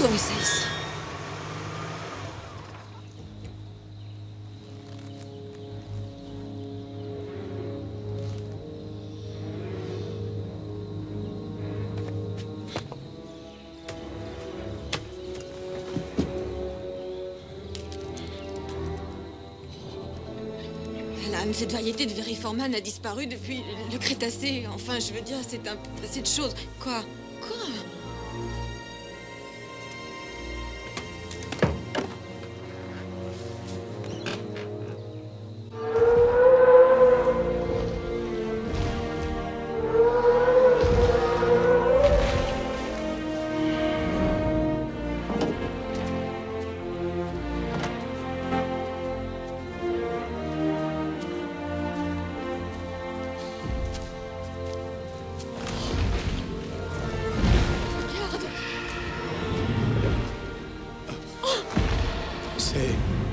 trouvé ça ici? Alan, cette variété de Veriforman a disparu depuis le Crétacé. Enfin, je veux dire, c'est un passé de choses. Quoi? Quoi?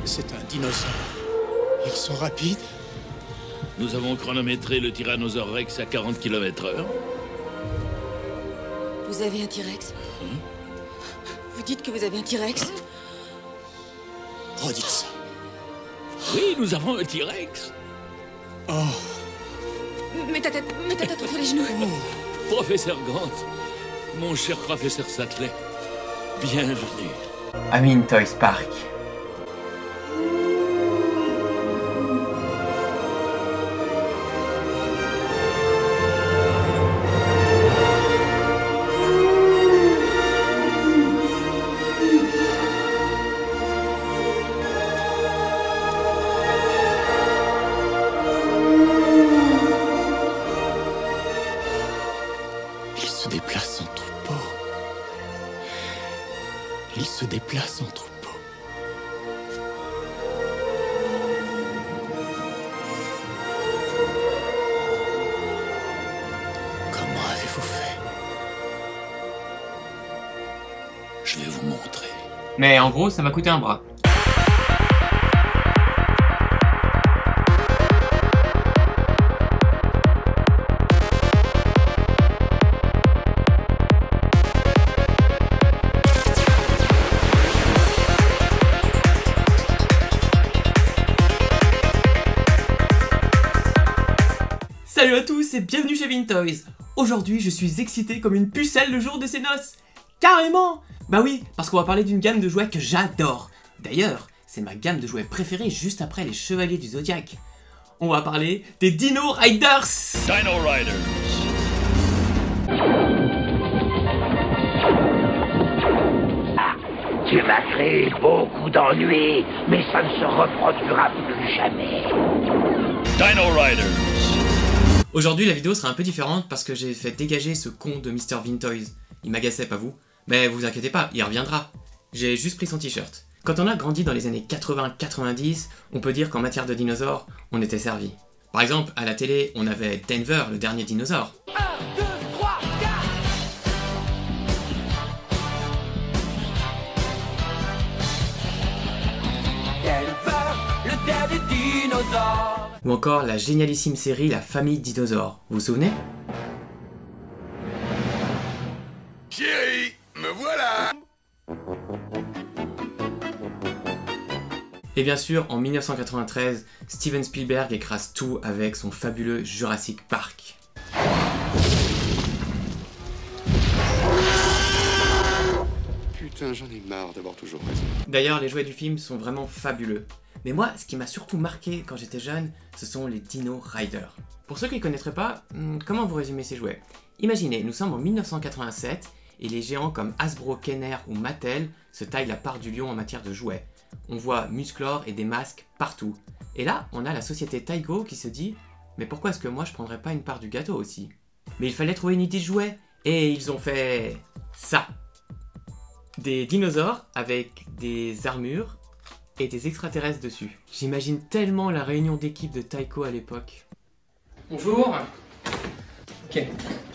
C'est un dinosaure. Ils sont rapides. Nous avons chronométré le Tyrannosaure Rex à 40 km/h. Vous avez un T-Rex? Vous dites que vous avez un T-Rex? Redites ça. Oui, nous avons un T-Rex. Oh. Mets ta tête entre les genoux. Professeur Grant, mon cher professeur Sattler, bienvenue. Amin Toys Park. Il se déplace en troupeau. Comment avez-vous fait? Je vais vous montrer. Mais en gros, ça m'a coûté un bras. Salut à tous et bienvenue chez Vintoys. Aujourd'hui je suis excité comme une pucelle le jour de ses noces. Carrément. Bah oui, parce qu'on va parler d'une gamme de jouets que j'adore. D'ailleurs, c'est ma gamme de jouets préférée juste après les Chevaliers du Zodiac. On va parler des Dino Riders. Dino Riders. Tu m'as créé beaucoup d'ennuis, mais ça ne se reproduira plus jamais. Dino Riders. Aujourd'hui la vidéo sera un peu différente parce que j'ai fait dégager ce con de Mr. Vintoys. Il m'agaçait, pas vous? Mais vous inquiétez pas, il reviendra. J'ai juste pris son t-shirt. Quand on a grandi dans les années 80-90, on peut dire qu'en matière de dinosaures, on était servi. Par exemple, à la télé, on avait Denver, le dernier dinosaure. 1, 2, 3, 4. Denver, le dernier dinosaure. Ou encore la génialissime série La Famille Dinosaures. Vous vous souvenez? Chérie, me voilà. Et bien sûr, en 1993, Steven Spielberg écrase tout avec son fabuleux Jurassic Park. Putain, j'en ai marre d'avoir toujours raison. D'ailleurs, les jouets du film sont vraiment fabuleux. Mais moi, ce qui m'a surtout marqué quand j'étais jeune, ce sont les Dino Riders. Pour ceux qui ne connaîtraient pas, comment vous résumez ces jouets? Imaginez, nous sommes en 1987 et les géants comme Hasbro, Kenner ou Mattel se taillent la part du lion en matière de jouets. On voit Musclor et des masques partout. Et là, on a la société Taigo qui se dit « Mais pourquoi est-ce que moi je prendrais pas une part du gâteau aussi ?» Mais il fallait trouver une idée de jouet, et ils ont fait ça. Des dinosaures avec des armures et des extraterrestres dessus. J'imagine tellement la réunion d'équipe de Taiko à l'époque. Bonjour. Ok.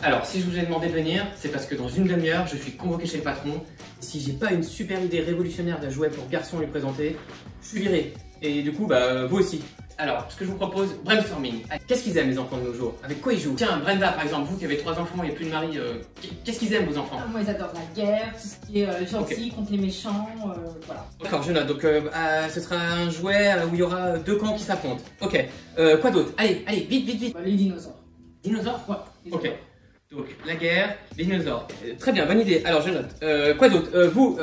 Alors, si je vous ai demandé de venir, c'est parce que dans une demi-heure, je suis convoqué chez le patron. Si j'ai pas une super idée révolutionnaire de jouet pour garçon à lui présenter, je suis viré. Et du coup, bah, vous aussi. Alors, ce que je vous propose, brainstorming. Qu'est-ce qu'ils aiment les enfants de nos jours? Avec quoi ils jouent? Tiens, Brenda par exemple, vous qui avez 3 enfants et plus de mari, qu'est-ce qu'ils aiment vos enfants? Moi ils adorent la guerre, tout ce qui est gentil contre les méchants, voilà. D'accord, je note. Donc ce sera un jouet où il y aura 2 camps qui s'affrontent. Ok. Quoi d'autre? Allez, vite. Bah, les dinosaures. Dinosaures? Ouais. Les Ok. dinosaures. Donc la guerre, les dinosaures. Très bien, bonne idée. Alors je note. Quoi d'autre? Vous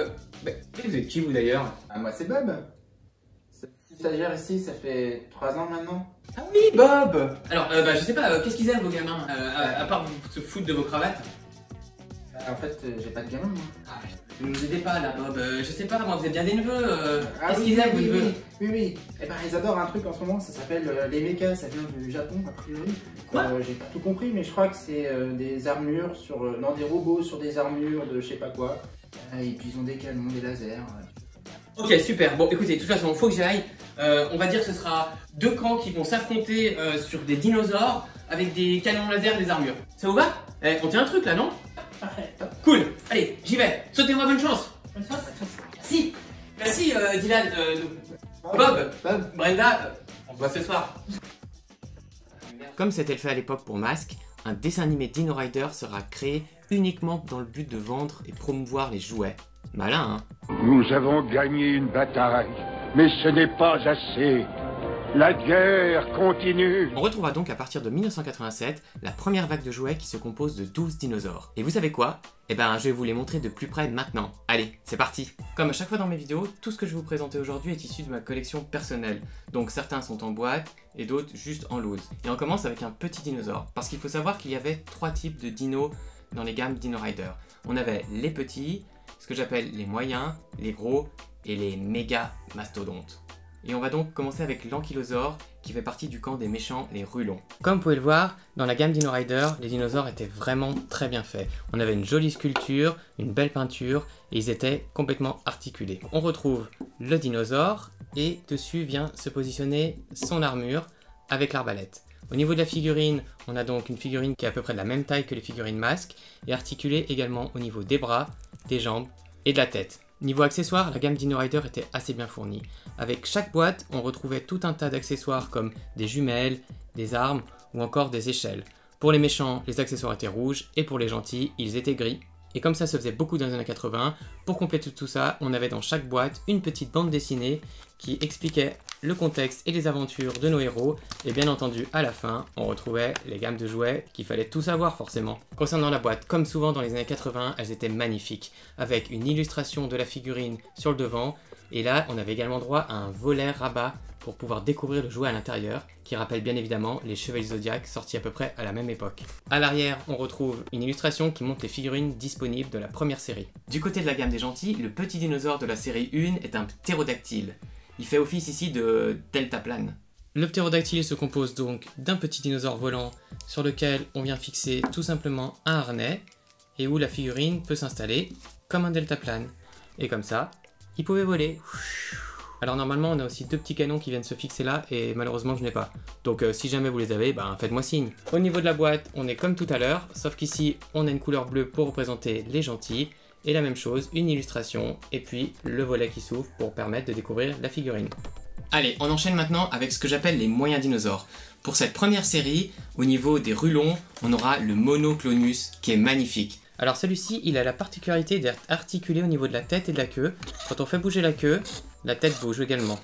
êtes qui vous d'ailleurs? Ah, moi c'est Bob. Je suis stagiaire ici, ça fait 3 ans maintenant. Ah oui, Bob. Alors je sais pas, qu'est-ce qu'ils aiment vos gamins? À part se foutre de vos cravates? En fait, j'ai pas de gamin moi. Ah, vous nous aidez pas là, Bob. Je sais pas, moi vous êtes bien des neveux. Ah, Qu'est-ce qu'ils aiment vos neveux? Oui. Eh ben ils adorent un truc en ce moment, ça s'appelle les mechas, ça vient du Japon a priori. Quoi? J'ai pas tout compris, mais je crois que c'est des armures sur. Non, des robots sur des armures de je sais pas quoi. Et puis ils ont des canons, des lasers. Ok, super. Bon, écoutez, de toute façon, faut que j'y aille. On va dire que ce sera 2 camps qui vont s'affronter sur des dinosaures avec des canons laser, des armures. Ça vous va? On tient un truc là, non? Parfait. Cool. Allez, j'y vais. Sautez-moi bonne chance. Bonne chance. Merci. Merci, Dylan. Bob. Brenda. On se voit ce soir. Comme c'était le fait à l'époque pour Mask, un dessin animé Dino Rider sera créé uniquement dans le but de vendre et promouvoir les jouets. Malin, hein? Nous avons gagné une bataille, mais ce n'est pas assez. La guerre continue. On retrouvera donc à partir de 1987 la première vague de jouets qui se compose de 12 dinosaures. Et vous savez quoi? Eh ben je vais vous les montrer de plus près maintenant. Allez, c'est parti! Comme à chaque fois dans mes vidéos, tout ce que je vais vous présenter aujourd'hui est issu de ma collection personnelle. Donc certains sont en boîte et d'autres juste en loose. Et on commence avec un petit dinosaure. Parce qu'il faut savoir qu'il y avait 3 types de dinos dans les gammes Dino Rider. On avait les petits, ce que j'appelle les moyens, les gros et les méga mastodontes. Et on va donc commencer avec l'ankylosaure qui fait partie du camp des méchants, les rulons. Comme vous pouvez le voir, dans la gamme Dino Rider, les dinosaures étaient vraiment très bien faits. On avait une jolie sculpture, une belle peinture et ils étaient complètement articulés. On retrouve le dinosaure et dessus vient se positionner son armure avec l'arbalète. Au niveau de la figurine, on a donc une figurine qui est à peu près de la même taille que les figurines Mask et articulée également au niveau des bras, des jambes et de la tête. Niveau accessoires, la gamme Dino Rider était assez bien fournie. Avec chaque boîte, on retrouvait tout un tas d'accessoires comme des jumelles, des armes ou encore des échelles. Pour les méchants, les accessoires étaient rouges et pour les gentils, ils étaient gris. Et comme ça se faisait beaucoup dans les années 80, pour compléter tout ça, on avait dans chaque boîte une petite bande dessinée qui expliquait le contexte et les aventures de nos héros. Et bien entendu, à la fin, on retrouvait les gammes de jouets qu'il fallait tout savoir forcément. Concernant la boîte, comme souvent dans les années 80, elles étaient magnifiques, avec une illustration de la figurine sur le devant. Et là, on avait également droit à un volet rabat pour pouvoir découvrir le jouet à l'intérieur, qui rappelle bien évidemment les Chevaliers Zodiac sortis à peu près à la même époque. À l'arrière, on retrouve une illustration qui montre les figurines disponibles de la première série. Du côté de la gamme des gentils, le petit dinosaure de la série 1 est un ptérodactyle. Il fait office ici de deltaplane. Le ptérodactyle se compose donc d'un petit dinosaure volant sur lequel on vient fixer tout simplement un harnais et où la figurine peut s'installer comme un deltaplane. Et comme ça, il pouvait voler. Alors normalement on a aussi 2 petits canons qui viennent se fixer là et malheureusement je n'ai pas. Donc si jamais vous les avez, faites-moi signe. Au niveau de la boîte, on est comme tout à l'heure, sauf qu'ici on a une couleur bleue pour représenter les gentils. Et la même chose, une illustration et puis le volet qui s'ouvre pour permettre de découvrir la figurine. Allez, on enchaîne maintenant avec ce que j'appelle les moyens dinosaures. Pour cette première série, au niveau des rulons, on aura le Monoclonus qui est magnifique. Alors celui-ci, il a la particularité d'être articulé au niveau de la tête et de la queue. Quand on fait bouger la queue, la tête bouge également.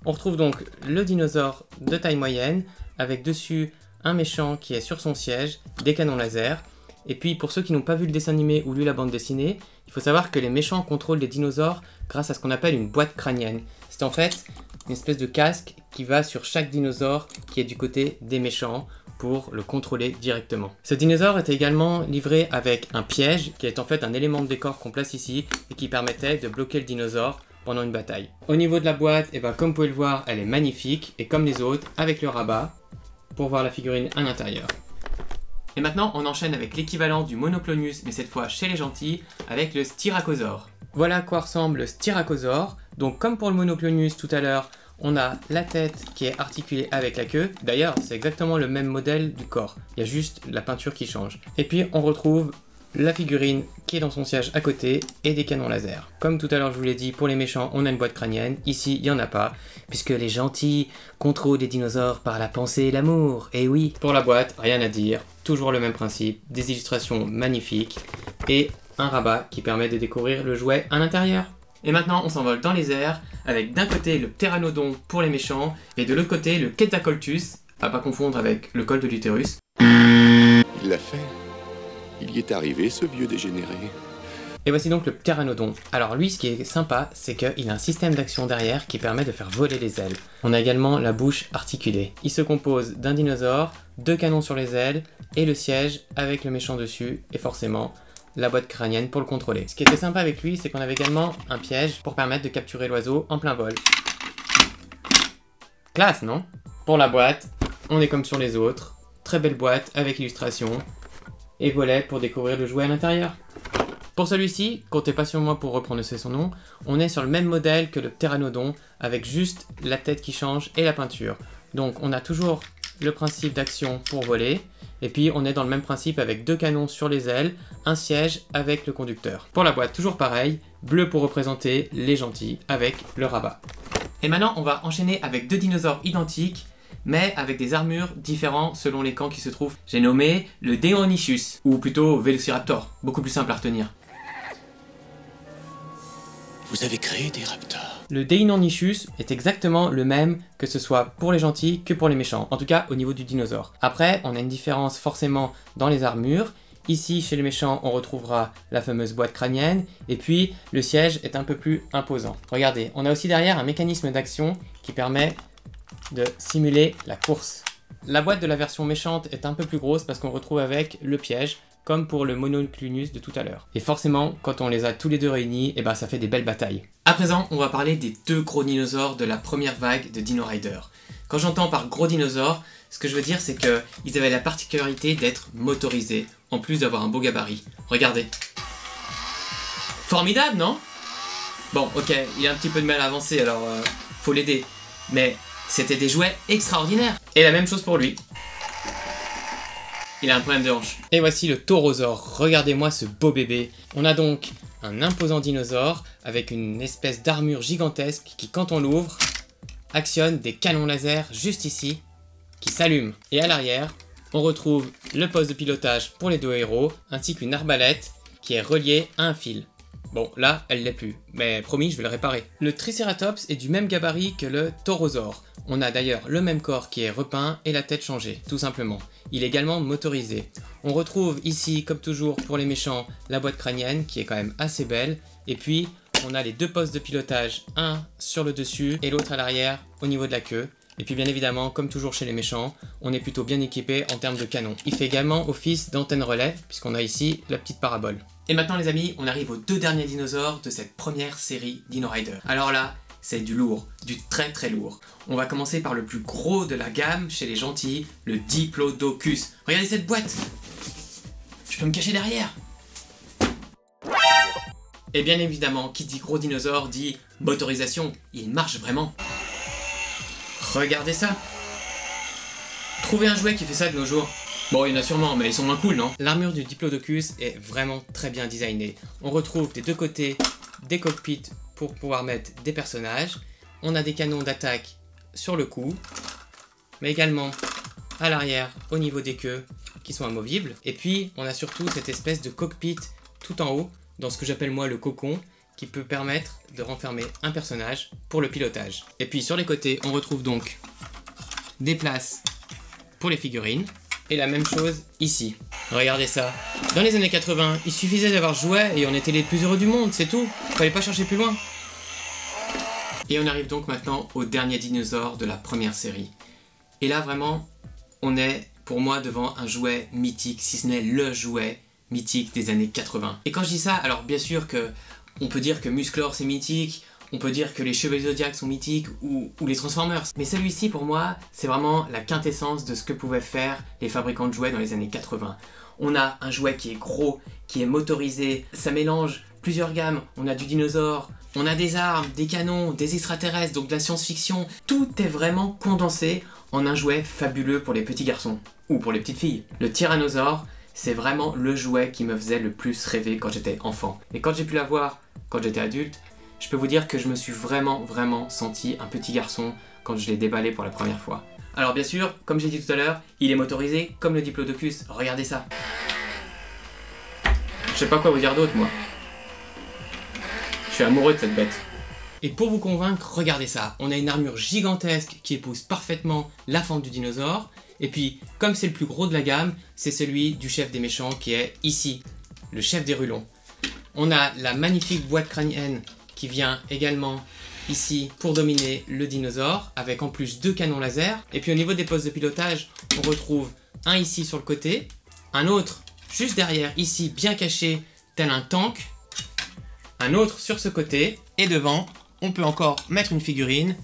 On retrouve donc le dinosaure de taille moyenne, avec dessus un méchant qui est sur son siège, des canons laser. Et puis pour ceux qui n'ont pas vu le dessin animé ou lu la bande dessinée, il faut savoir que les méchants contrôlent les dinosaures grâce à ce qu'on appelle une boîte crânienne. C'est en fait une espèce de casque qui va sur chaque dinosaure qui est du côté des méchants pour le contrôler directement. Ce dinosaure était également livré avec un piège qui est en fait un élément de décor qu'on place ici et qui permettait de bloquer le dinosaure pendant une bataille. Au niveau de la boîte, comme vous pouvez le voir, elle est magnifique et comme les autres, avec le rabat pour voir la figurine à l'intérieur. Et maintenant, on enchaîne avec l'équivalent du Monoclonus, mais cette fois chez les gentils, avec le Styracosaure. Voilà à quoi ressemble le Styracosaure. Donc comme pour le Monoclonus tout à l'heure, on a la tête qui est articulée avec la queue. D'ailleurs, c'est exactement le même modèle du corps. Il y a juste la peinture qui change. Et puis, on retrouve la figurine qui est dans son siège à côté et des canons laser. Comme tout à l'heure je vous l'ai dit, pour les méchants on a une boîte crânienne, ici il n'y en a pas, puisque les gentils contrôlent les dinosaures par la pensée et l'amour, et oui. Pour la boîte, rien à dire, toujours le même principe, des illustrations magnifiques et un rabat qui permet de découvrir le jouet à l'intérieur. Et maintenant on s'envole dans les airs avec d'un côté le pteranodon pour les méchants et de l'autre côté le Quetzalcoatlus, à pas confondre avec le col de l'utérus. Il l'a fait. Il y est arrivé, ce vieux dégénéré. Et voici donc le pteranodon. Alors lui, ce qui est sympa, c'est qu'il a un système d'action derrière qui permet de faire voler les ailes. On a également la bouche articulée. Il se compose d'un dinosaure, 2 canons sur les ailes et le siège avec le méchant dessus et forcément la boîte crânienne pour le contrôler. Ce qui était sympa avec lui, c'est qu'on avait également un piège pour permettre de capturer l'oiseau en plein vol. Classe, non? Pour la boîte, on est comme sur les autres. Très belle boîte avec illustration et volet pour découvrir le jouet à l'intérieur. Pour celui-ci, comptez pas sur moi pour reprononcer son nom, on est sur le même modèle que le pteranodon avec juste la tête qui change et la peinture. Donc on a toujours le principe d'action pour voler et puis on est dans le même principe avec 2 canons sur les ailes, un siège avec le conducteur. Pour la boîte, toujours pareil, bleu pour représenter les gentils avec le rabat. Et maintenant on va enchaîner avec 2 dinosaures identiques mais avec des armures différentes selon les camps qui se trouvent. J'ai nommé le Deinonychus, ou plutôt Velociraptor, beaucoup plus simple à retenir. Vous avez créé des raptors. Le Deinonychus est exactement le même que ce soit pour les gentils que pour les méchants, en tout cas au niveau du dinosaure. Après, on a une différence forcément dans les armures. Ici, chez les méchants, on retrouvera la fameuse boîte crânienne, et puis le siège est un peu plus imposant. Regardez, on a aussi derrière un mécanisme d'action qui permet de simuler la course. La boîte de la version méchante est un peu plus grosse parce qu'on retrouve avec le piège, comme pour le Monoclunus de tout à l'heure. Et forcément, quand on les a tous les deux réunis, et ben ça fait des belles batailles. À présent, on va parler des 2 gros dinosaures de la première vague de Dino Rider. Quand j'entends par gros dinosaures, ce que je veux dire c'est qu'ils avaient la particularité d'être motorisés, en plus d'avoir un beau gabarit. Regardez. Formidable, non? Bon, ok, il a un petit peu de mal à avancer, alors faut l'aider. Mais c'était des jouets extraordinaires. Et la même chose pour lui. Il a un problème de hanche. Et voici le Taurosaure. Regardez-moi ce beau bébé. On a donc un imposant dinosaure avec une espèce d'armure gigantesque qui, quand on l'ouvre, actionne des canons laser juste ici, qui s'allument. Et à l'arrière, on retrouve le poste de pilotage pour les 2 héros, ainsi qu'une arbalète qui est reliée à un fil. Bon, là, elle l'est plus, mais promis, je vais le réparer. Le Triceratops est du même gabarit que le Taurosaure. On a d'ailleurs le même corps qui est repeint et la tête changée, tout simplement. Il est également motorisé. On retrouve ici, comme toujours pour les méchants, la boîte crânienne qui est quand même assez belle. Et puis, on a les 2 postes de pilotage, un sur le dessus et l'autre à l'arrière au niveau de la queue. Et puis bien évidemment, comme toujours chez les méchants, on est plutôt bien équipé en termes de canon. Il fait également office d'antenne relais, puisqu'on a ici la petite parabole. Et maintenant les amis, on arrive aux 2 derniers dinosaures de cette première série Dino Rider. Alors là, c'est du lourd, du très très lourd. On va commencer par le plus gros de la gamme chez les gentils, le Diplodocus. Regardez cette boîte! Je peux me cacher derrière! Et bien évidemment, qui dit gros dinosaure dit motorisation, il marche vraiment. Regardez ça! Trouvez un jouet qui fait ça de nos jours. Bon, il y en a sûrement, mais ils sont moins cool, non? L'armure du Diplodocus est vraiment très bien designée. On retrouve des 2 côtés des cockpits pour pouvoir mettre des personnages. On a des canons d'attaque sur le cou, mais également à l'arrière, au niveau des queues, qui sont amovibles. Et puis, on a surtout cette espèce de cockpit tout en haut, dans ce que j'appelle moi le cocon, qui peut permettre de renfermer un personnage pour le pilotage. Et puis sur les côtés, on retrouve donc des places pour les figurines, et la même chose ici. Regardez ça. Dans les années 80, il suffisait d'avoir jouet et on était les plus heureux du monde, c'est tout. Fallait pas chercher plus loin. Et on arrive donc maintenant au dernier dinosaure de la première série. Et là vraiment, on est pour moi devant un jouet mythique, si ce n'est le jouet mythique des années 80. Et quand je dis ça, alors bien sûr que on peut dire que Musclor c'est mythique, on peut dire que les Chevaliers Zodiac sont mythiques ou les Transformers. Mais celui-ci pour moi, c'est vraiment la quintessence de ce que pouvaient faire les fabricants de jouets dans les années 80. On a un jouet qui est gros, qui est motorisé, ça mélange plusieurs gammes, on a du dinosaure, on a des armes, des canons, des extraterrestres, donc de la science-fiction. Tout est vraiment condensé en un jouet fabuleux pour les petits garçons, ou pour les petites filles. Le Tyrannosaure, c'est vraiment le jouet qui me faisait le plus rêver quand j'étais enfant. Et quand j'ai pu la voir quand j'étais adulte, je peux vous dire que je me suis vraiment senti un petit garçon quand je l'ai déballé pour la première fois. Alors bien sûr, comme j'ai dit tout à l'heure, il est motorisé comme le Diplodocus, regardez ça. Je sais pas quoi vous dire d'autre moi. Je suis amoureux de cette bête. Et pour vous convaincre, regardez ça, on a une armure gigantesque qui épouse parfaitement la forme du dinosaure. Et puis, comme c'est le plus gros de la gamme, c'est celui du chef des méchants qui est ici, le chef des Rulons. On a la magnifique boîte crânienne qui vient également ici pour dominer le dinosaure, avec en plus 2 canons laser. Et puis au niveau des postes de pilotage, on retrouve un ici sur le côté, un autre juste derrière, ici bien caché, tel un tank, un autre sur ce côté, et devant, on peut encore mettre une figurine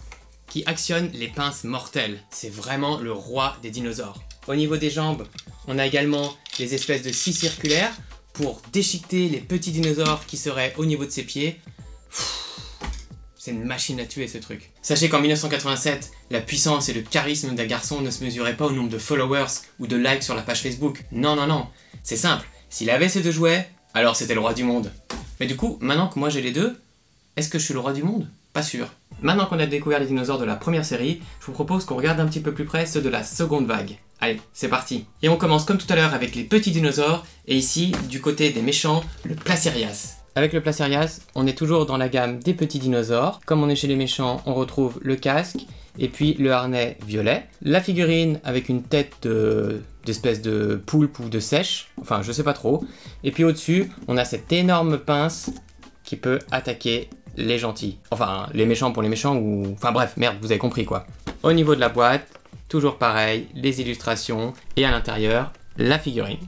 qui actionne les pinces mortelles. C'est vraiment le roi des dinosaures. Au niveau des jambes, on a également des espèces de scies circulaires pour déchiqueter les petits dinosaures qui seraient au niveau de ses pieds. C'est une machine à tuer ce truc. Sachez qu'en 1987, la puissance et le charisme d'un garçon ne se mesuraient pas au nombre de followers ou de likes sur la page Facebook. Non, non, non. C'est simple. S'il avait ces 2 jouets, alors c'était le roi du monde. Mais du coup, maintenant que moi j'ai les 2, est-ce que je suis le roi du monde? Pas sûr. Maintenant qu'on a découvert les dinosaures de la première série, je vous propose qu'on regarde un petit peu plus près ceux de la seconde vague. Allez, c'est parti. Et on commence comme tout à l'heure avec les petits dinosaures, et ici, du côté des méchants, le Placerias. Avec le Placerias, on est toujours dans la gamme des petits dinosaures. Comme on est chez les méchants, on retrouve le casque, et puis le harnais violet. La figurine avec une tête d'espèce de poulpe ou de sèche, enfin je sais pas trop. Et puis au-dessus, on a cette énorme pince qui peut attaquer les gentils. Enfin, les méchants pour les méchants ou... Enfin bref, merde, vous avez compris quoi. Au niveau de la boîte, toujours pareil, les illustrations et à l'intérieur, la figurine.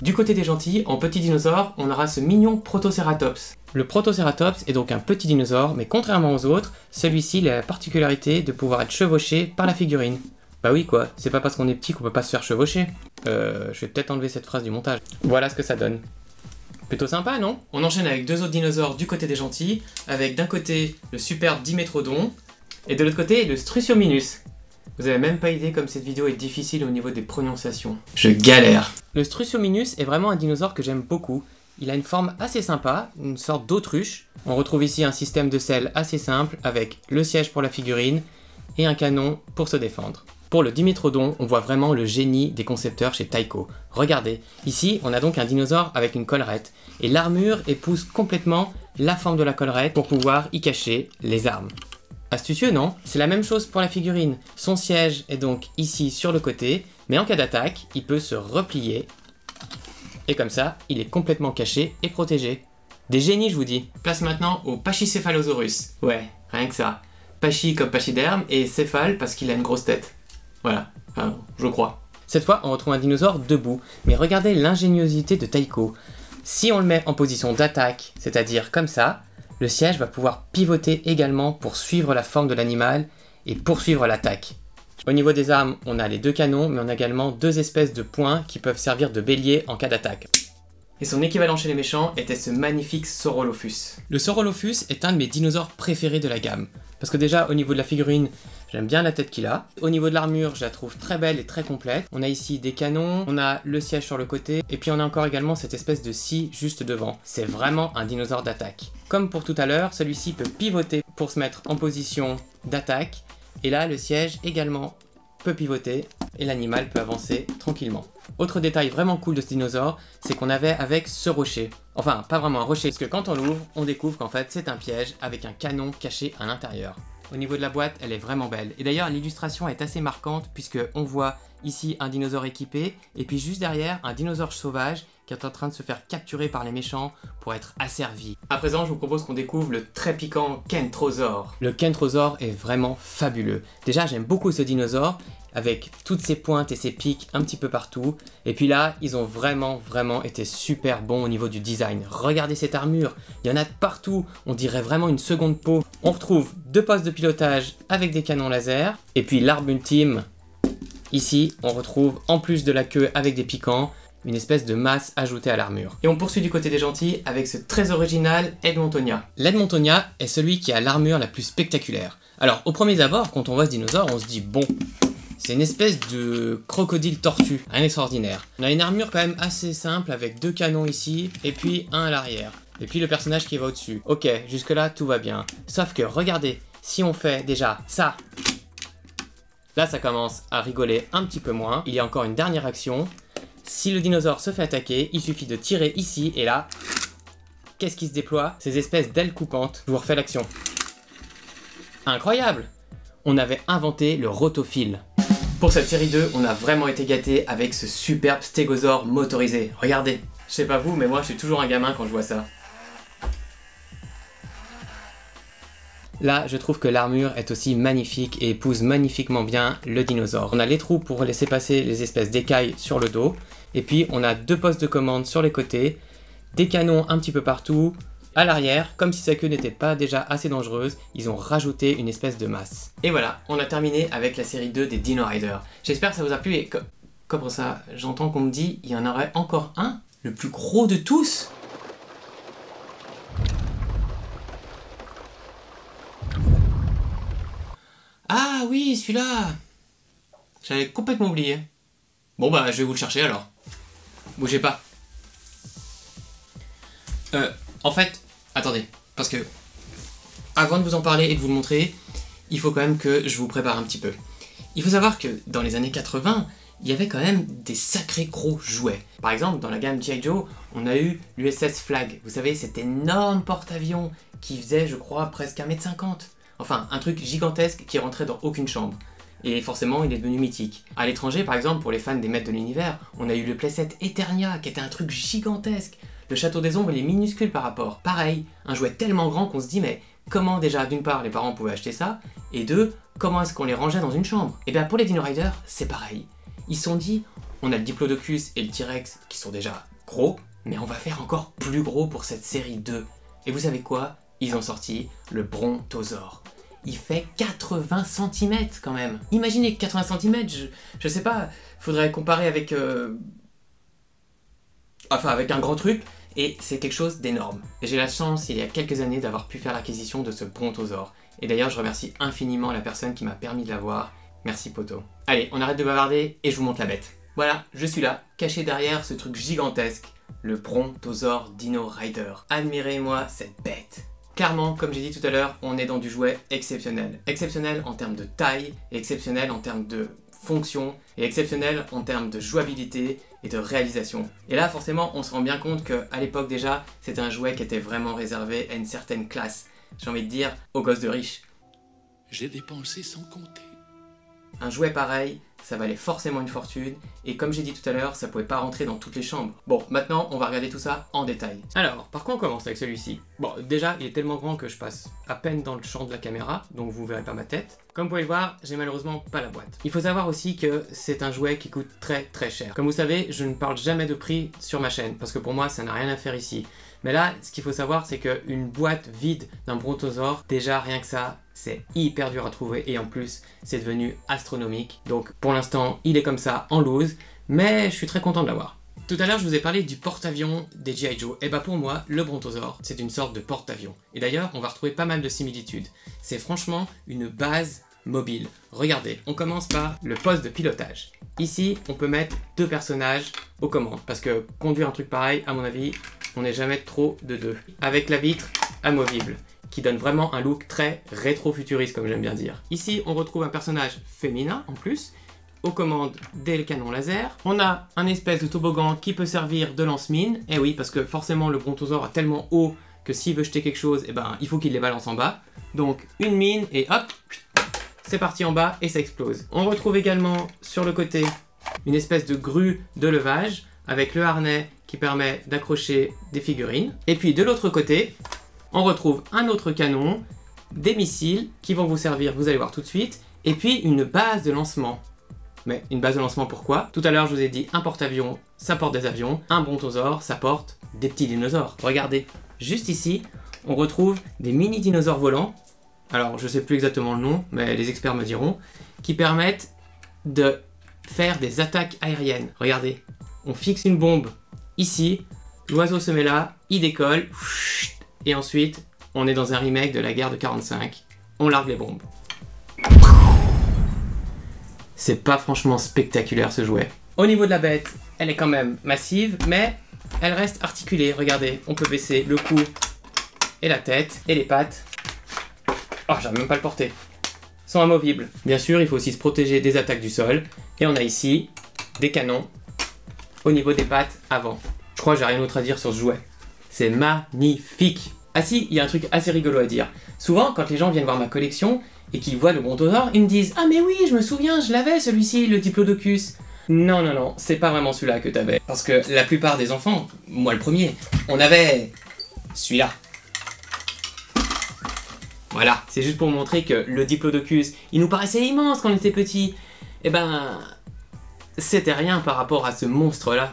Du côté des gentils, en petit dinosaure, on aura ce mignon Protoceratops. Le Protoceratops est donc un petit dinosaure, mais contrairement aux autres, celui-ci a la particularité de pouvoir être chevauché par la figurine. Bah oui quoi, c'est pas parce qu'on est petit qu'on peut pas se faire chevaucher. Je vais peut-être enlever cette phrase du montage. Voilà ce que ça donne. Plutôt sympa, non? On enchaîne avec 2 autres dinosaures du côté des gentils, avec d'un côté le superbe Dimetrodon, et de l'autre côté le Struthiominus. Vous avez même pas idée comme cette vidéo est difficile au niveau des prononciations. Je galère. Le Struthiominus est vraiment un dinosaure que j'aime beaucoup. Il a une forme assez sympa, une sorte d'autruche. On retrouve ici un système de selle assez simple, avec le siège pour la figurine, et un canon pour se défendre. Pour le Dimetrodon, on voit vraiment le génie des concepteurs chez Taiko. Regardez, ici on a donc un dinosaure avec une collerette, et l'armure épouse complètement la forme de la collerette pour pouvoir y cacher les armes. Astucieux, non? C'est la même chose pour la figurine. Son siège est donc ici sur le côté, mais en cas d'attaque, il peut se replier, et comme ça, il est complètement caché et protégé. Des génies, je vous dis. Place maintenant au Pachycephalosaurus. Ouais, rien que ça. Pachy comme pachyderme, et céphale parce qu'il a une grosse tête. Voilà, enfin, je crois. Cette fois, on retrouve un dinosaure debout, mais regardez l'ingéniosité de Taiko. Si on le met en position d'attaque, c'est-à-dire comme ça, le siège va pouvoir pivoter également pour suivre la forme de l'animal et poursuivre l'attaque. Au niveau des armes, on a les 2 canons, mais on a également 2 espèces de poings qui peuvent servir de bélier en cas d'attaque. Et son équivalent chez les méchants était ce magnifique Saurolophus. Le Saurolophus est un de mes dinosaures préférés de la gamme. Parce que déjà, au niveau de la figurine, j'aime bien la tête qu'il a. Au niveau de l'armure, je la trouve très belle et très complète. On a ici des canons, on a le siège sur le côté, et puis on a encore également cette espèce de scie juste devant. C'est vraiment un dinosaure d'attaque. Comme pour tout à l'heure, celui-ci peut pivoter pour se mettre en position d'attaque. Et là, le siège également peut pivoter et l'animal peut avancer tranquillement. Autre détail vraiment cool de ce dinosaure, c'est qu'on avait avec ce rocher. Enfin, pas vraiment un rocher, parce que quand on l'ouvre, on découvre qu'en fait c'est un piège avec un canon caché à l'intérieur. Au niveau de la boîte, elle est vraiment belle. Et d'ailleurs, l'illustration est assez marquante puisque on voit ici un dinosaure équipé et puis juste derrière un dinosaure sauvage qui est en train de se faire capturer par les méchants pour être asservi. À présent, je vous propose qu'on découvre le très piquant Kentrosaur. Le Kentrosaur est vraiment fabuleux. Déjà, j'aime beaucoup ce dinosaure avec toutes ses pointes et ses pics un petit peu partout. Et puis là, ils ont vraiment été super bons au niveau du design. Regardez cette armure, il y en a de partout, on dirait vraiment une seconde peau. On retrouve 2 postes de pilotage avec des canons laser. Et puis l'arme ultime, ici, on retrouve en plus de la queue avec des piquants, une espèce de masse ajoutée à l'armure. Et on poursuit du côté des gentils avec ce très original Edmontonia. L'Edmontonia est celui qui a l'armure la plus spectaculaire. Alors, au premier abord, quand on voit ce dinosaure, on se dit bon, C'est une espèce de crocodile tortue, rien d'extraordinaire. On a une armure quand même assez simple avec 2 canons ici, et puis un à l'arrière. Et puis le personnage qui va au-dessus. Ok, jusque là tout va bien. Sauf que regardez, si on fait déjà ça, là ça commence à rigoler un petit peu moins. Il y a encore une dernière action. Si le dinosaure se fait attaquer, il suffit de tirer ici, et là, qu'est-ce qui se déploie? Ces espèces d'ailes coupantes. Je vous refais l'action. Incroyable! On avait inventé le rotophile. Pour cette série 2, on a vraiment été gâtés avec ce superbe stégosaure motorisé. Regardez. Je sais pas vous, mais moi je suis toujours un gamin quand je vois ça. Là, je trouve que l'armure est aussi magnifique et épouse magnifiquement bien le dinosaure. On a les trous pour laisser passer les espèces d'écailles sur le dos. Et puis, on a 2 postes de commande sur les côtés, des canons un petit peu partout. À l'arrière, comme si sa queue n'était pas déjà assez dangereuse, ils ont rajouté une espèce de masse. Et voilà, on a terminé avec la série 2 des Dino Riders. J'espère que ça vous a plu et comme ça, j'entends qu'on me dit, il y en aurait encore un, le plus gros de tous. Ah oui, celui-là. J'avais complètement oublié. Bon bah, je vais vous le chercher alors. Bougez pas. En fait, attendez, parce que avant de vous en parler et de vous le montrer, il faut quand même que je vous prépare un petit peu. Il faut savoir que dans les années 80, il y avait quand même des sacrés gros jouets. Par exemple, dans la gamme G.I. Joe, on a eu l'USS Flagg. Vous savez, cet énorme porte-avions qui faisait, je crois, presque 1,50 m. Enfin, un truc gigantesque qui rentrait dans aucune chambre. Et forcément, il est devenu mythique. À l'étranger, par exemple, pour les fans des Maîtres de l'Univers, on a eu le playset Eternia, qui était un truc gigantesque. Le Château des Ombres, il est minuscule par rapport. Pareil, un jouet tellement grand qu'on se dit, mais comment déjà, d'une part, les parents pouvaient acheter ça, et deux, comment est-ce qu'on les rangeait dans une chambre? Et bien pour les Dino Riders, c'est pareil. Ils se sont dit, on a le Diplodocus et le T-Rex qui sont déjà gros, mais on va faire encore plus gros pour cette série 2. Et vous savez quoi? Ils ont sorti le Brontosaure. Il fait 80 cm quand même. Imaginez 80 cm, je sais pas, faudrait comparer avec... Enfin, avec un gros truc, et c'est quelque chose d'énorme. J'ai la chance, il y a quelques années, d'avoir pu faire l'acquisition de ce Brontosaure. Et d'ailleurs, je remercie infiniment la personne qui m'a permis de l'avoir. Merci, poto. Allez, on arrête de bavarder et je vous montre la bête. Voilà, je suis là, caché derrière ce truc gigantesque, le Brontosaure Dino Rider. Admirez-moi cette bête. Clairement, comme j'ai dit tout à l'heure, on est dans du jouet exceptionnel. Exceptionnel en termes de taille, et exceptionnel en termes de fonction, et exceptionnel en termes de jouabilité et de réalisation. Et là, forcément, on se rend bien compte qu'à l'époque déjà, c'était un jouet qui était vraiment réservé à une certaine classe. J'ai envie de dire, aux gosses de riches. J'ai dépensé sans compter. Un jouet pareil, ça valait forcément une fortune, et comme j'ai dit tout à l'heure, ça pouvait pas rentrer dans toutes les chambres. Bon, maintenant, on va regarder tout ça en détail. Alors, par quoi on commence avec celui-ci? Bon, déjà, il est tellement grand que je passe à peine dans le champ de la caméra, donc vous verrez pas ma tête. Comme vous pouvez le voir, j'ai malheureusement pas la boîte. Il faut savoir aussi que c'est un jouet qui coûte très très cher. Comme vous savez, je ne parle jamais de prix sur ma chaîne, parce que pour moi, ça n'a rien à faire ici. Mais là, ce qu'il faut savoir, c'est qu'une boîte vide d'un Brontosaure, déjà rien que ça, c'est hyper dur à trouver et en plus, c'est devenu astronomique. Donc pour l'instant, il est comme ça, en loose, mais je suis très content de l'avoir. Tout à l'heure, je vous ai parlé du porte-avions des G.I. Joe. Et bah pour moi, le Brontosaure, c'est une sorte de porte-avions. Et d'ailleurs, on va retrouver pas mal de similitudes. C'est franchement une base mobile. Regardez, on commence par le poste de pilotage. Ici, on peut mettre 2 personnages aux commandes, parce que conduire un truc pareil, à mon avis, on n'est jamais trop de 2. Avec la vitre amovible, qui donne vraiment un look très rétro-futuriste, comme j'aime bien dire. Ici, on retrouve un personnage féminin, en plus, aux commandes des canons laser. On a un espèce de toboggan qui peut servir de lance-mine. Et oui, parce que forcément, le Brontosaure est tellement haut que s'il veut jeter quelque chose, eh ben, il faut qu'il les balance en bas. Donc, une mine, et hop, c'est parti en bas, et ça explose. On retrouve également, sur le côté, une espèce de grue de levage, avec le harnais qui permet d'accrocher des figurines. Et puis, de l'autre côté, on retrouve un autre canon, des missiles qui vont vous servir, vous allez voir tout de suite, et puis une base de lancement. Mais une base de lancement pourquoi? Tout à l'heure je vous ai dit un porte-avions, ça porte des avions, un Brontosaure, ça porte des petits dinosaures. Regardez, juste ici, on retrouve des mini dinosaures volants, alors je sais plus exactement le nom, mais les experts me diront, qui permettent de faire des attaques aériennes. Regardez, on fixe une bombe ici, l'oiseau se met là, il décolle, et ensuite, on est dans un remake de la guerre de 45. On largue les bombes. c'est pas franchement spectaculaire ce jouet. Au niveau de la bête, elle est quand même massive, mais elle reste articulée. Regardez, on peut baisser le cou et la tête et les pattes. Oh, j'arrive même pas à le porter. Sont amovibles. Bien sûr, il faut aussi se protéger des attaques du sol. Et on a ici des canons au niveau des pattes avant. Je crois que j'ai rien d'autre à dire sur ce jouet. C'est magnifique. Ah si, il y a un truc assez rigolo à dire. Souvent, quand les gens viennent voir ma collection et qu'ils voient le Brontosaure, ils me disent « Ah mais oui, je me souviens, je l'avais celui-ci, le Diplodocus ». Non, non, non, c'est pas vraiment celui-là que t'avais. Parce que la plupart des enfants, moi le premier, on avait celui-là. Voilà, c'est juste pour montrer que le Diplodocus, il nous paraissait immense quand on était petit. Eh ben, c'était rien par rapport à ce monstre-là.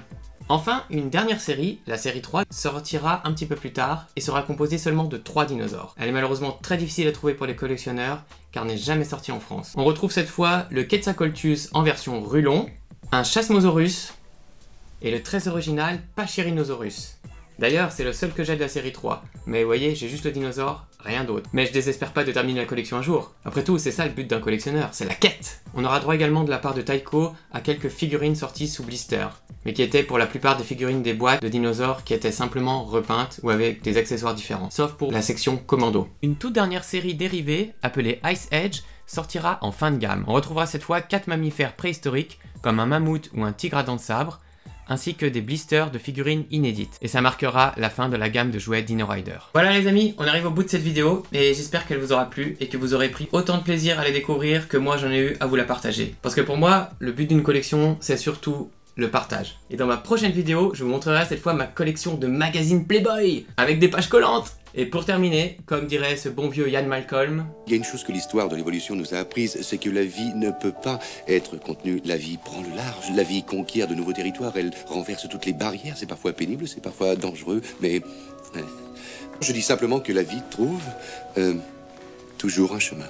Enfin, une dernière série, la série 3, sortira un petit peu plus tard et sera composée seulement de 3 dinosaures. Elle est malheureusement très difficile à trouver pour les collectionneurs car n'est jamais sortie en France. On retrouve cette fois le Quetzalcoatlus en version rulon, un Chasmosaurus et le très original Pachyrhinosaurus. D'ailleurs, c'est le seul que j'ai de la série 3. Mais vous voyez, j'ai juste le dinosaure, rien d'autre. Mais je désespère pas de terminer la collection un jour. Après tout, c'est ça le but d'un collectionneur, c'est la quête. On aura droit également de la part de Tyco à quelques figurines sorties sous blister, mais qui étaient pour la plupart des figurines des boîtes de dinosaures qui étaient simplement repeintes ou avec des accessoires différents, sauf pour la section commando. Une toute dernière série dérivée, appelée Ice Age, sortira en fin de gamme. On retrouvera cette fois 4 mammifères préhistoriques, comme un mammouth ou un tigre à dents de sabre, ainsi que des blisters de figurines inédites. Et ça marquera la fin de la gamme de jouets Dino Rider. Voilà les amis, on arrive au bout de cette vidéo, et j'espère qu'elle vous aura plu et que vous aurez pris autant de plaisir à les découvrir que moi j'en ai eu à vous la partager. Parce que pour moi, le but d'une collection, c'est surtout le partage. Et dans ma prochaine vidéo, je vous montrerai cette fois ma collection de magazines Playboy, avec des pages collantes. Et pour terminer, comme dirait ce bon vieux Ian Malcolm, il y a une chose que l'histoire de l'évolution nous a apprise, c'est que la vie ne peut pas être contenue. La vie prend le large, la vie conquiert de nouveaux territoires, elle renverse toutes les barrières, c'est parfois pénible, c'est parfois dangereux, mais je dis simplement que la vie trouve toujours un chemin.